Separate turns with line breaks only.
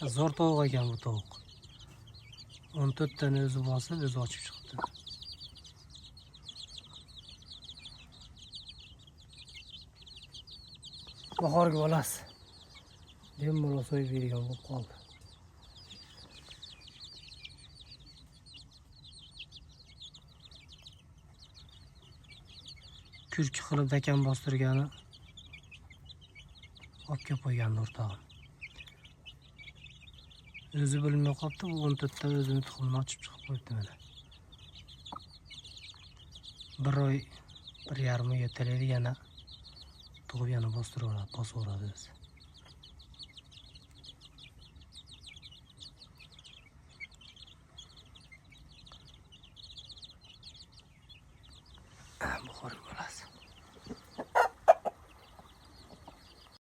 Zo'r tovuq ekan bu tovuq. 14 tani o'zi bosib, o'zi ochib chiqibdi. Bahorgi bolasi. Bemalol so'yib bergan bo'lib qoldi. Kurki qilib dakan bostirgani olib kelib qo'ygan o'rtog'im. O'zi bilmay qolibdi, bu 14 ta o'zini tuxumini ochib chiqib qo'yibdi mana. 1 oy, 1,5 oy yo'talaydi yana tug'ib yana bosib o'radi o'zi.